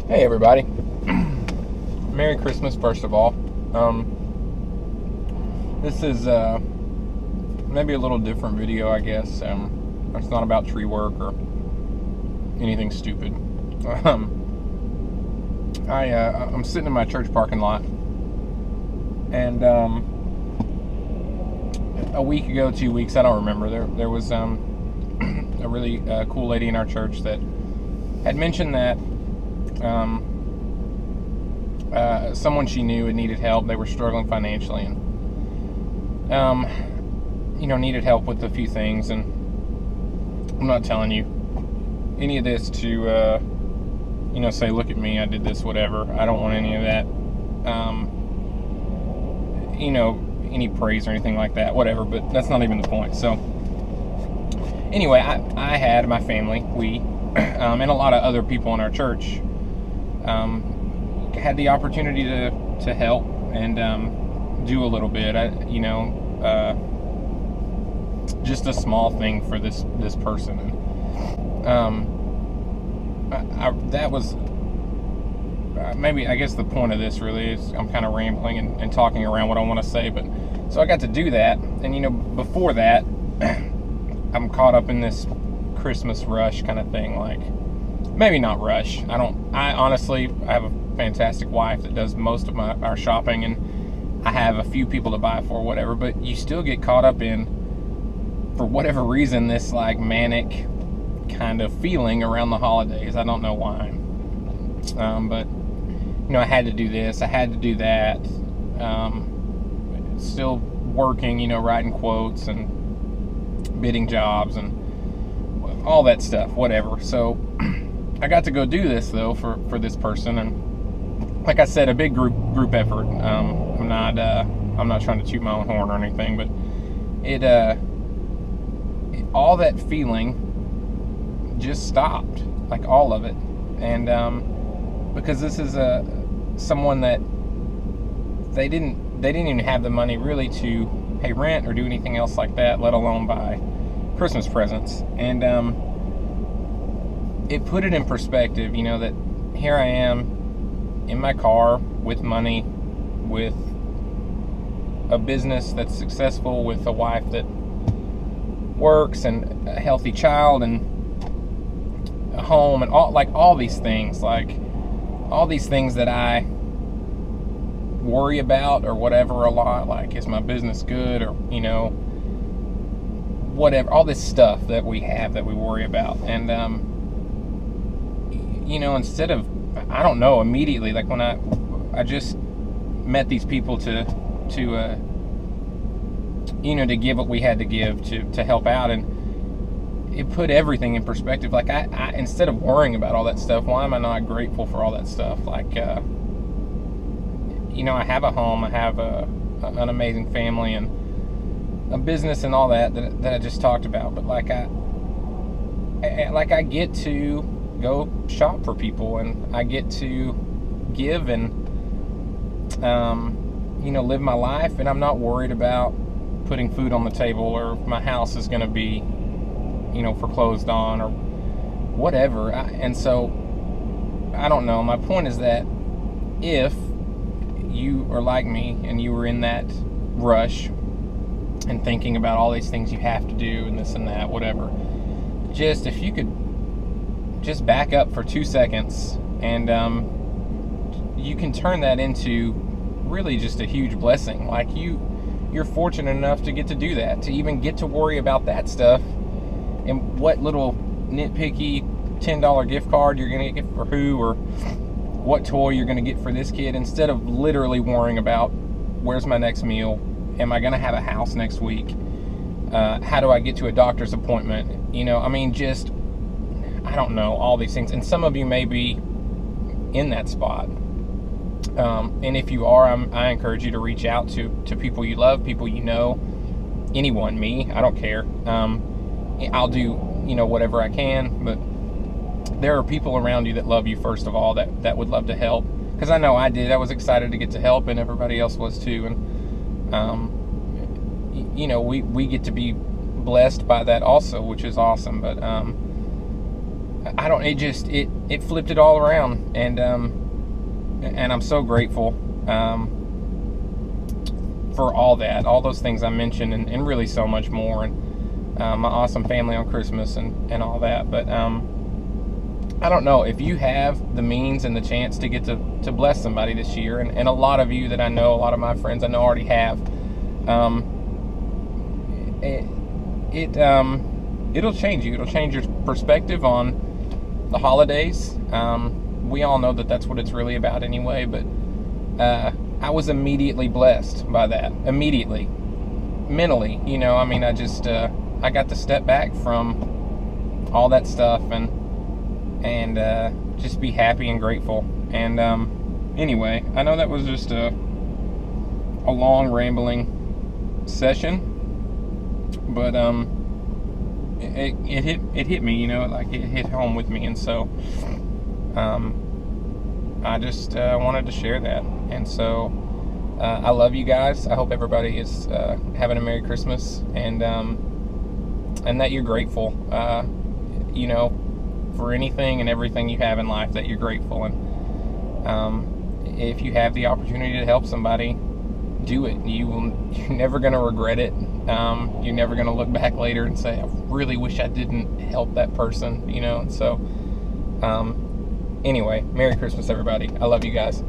Hey everybody. Merry Christmas first of all. This is maybe a little different video, I guess. It's not about tree work or anything stupid. I'm sitting in my church parking lot, and a week ago, 2 weeks, I don't remember, there was a really cool lady in our church that had mentioned that someone she knew had needed help. They were struggling financially and needed help with a few things. And I'm not telling you any of this to say, look at me, I did this, whatever. I don't want any of that, any praise or anything like that, whatever. But that's not even the point. So anyway, I had my family, and a lot of other people in our church had the opportunity to help and do a little bit. Just a small thing for this person. And that was maybe, I guess the point of this really is I'm kind of rambling and talking around what I want to say. But so I got to do that, and before that, I'm caught up in this Christmas rush kind of thing. Like, maybe not rush. I honestly have a fantastic wife that does most of our shopping, and I have a few people to buy for, whatever. But you still get caught up in, for whatever reason, this like manic kind of feeling around the holidays. I don't know why. But I had to do this, I had to do that. Still working, writing quotes and bidding jobs and all that stuff, whatever. So I got to go do this though for this person, and like I said, a big group effort. I'm not trying to toot my own horn or anything, but it all that feeling just stopped, like all of it. And because this is someone that they didn't even have the money really to pay rent or do anything else like that, let alone buy Christmas presents. And it put it in perspective, that here I am in my car with money, with a business that's successful, with a wife that works, and a healthy child, and a home, and all these things that I worry about or whatever a lot. Like, is my business good, or whatever, all this stuff that we have that we worry about. And instead of, I don't know, immediately, like when I just met these people to give what we had to give to help out, and it put everything in perspective. Like, I instead of worrying about all that stuff, why am I not grateful for all that stuff? Like, I have a home, I have an amazing family, and a business, and all that I just talked about. But I get to go shop for people, and I get to give and live my life, and I'm not worried about putting food on the table, or if my house is going to be foreclosed on, or whatever. And so I don't know, my point is that if you are like me and you were in that rush and thinking about all these things you have to do and this and that, whatever, just if you could just back up for 2 seconds, and you can turn that into really just a huge blessing. Like, you're fortunate enough to get to do that, to even get to worry about that stuff, and what little nitpicky $10 gift card you're going to get for who, or what toy you're going to get for this kid, instead of literally worrying about, where's my next meal, am I going to have a house next week, how do I get to a doctor's appointment, just, I don't know, all these things. And some of you may be in that spot, and if you are, I encourage you to reach out to people you love, people anyone, me, I don't care. I'll do whatever I can, but there are people around you that love you, first of all, that would love to help, because I know I did. I was excited to get to help, and everybody else was too. And we get to be blessed by that also, which is awesome. But I don't. It flipped it all around, and I'm so grateful for all that, all those things I mentioned, and really so much more, and my awesome family on Christmas and all that. But I don't know if you have the means and the chance to get to bless somebody this year, and a lot of you that I know, a lot of my friends I know already have. It'll change you. It'll change your perspective on the holidays. We all know that that's what it's really about anyway, but I was immediately blessed by that. Immediately. Mentally, you know, I mean, I got to step back from all that stuff and just be happy and grateful. And anyway, I know that was just a long rambling session, but it hit me, you know, like it hit home with me, and so I just wanted to share that. And so I love you guys. I hope everybody is having a Merry Christmas, and that you're grateful, you know, for anything and everything you have in life, that you're grateful. And if you have the opportunity to help somebody, do it. You're never going to regret it. You're never going to look back later and say, I really wish I didn't help that person, you know. And so anyway, Merry Christmas, everybody. I love you guys.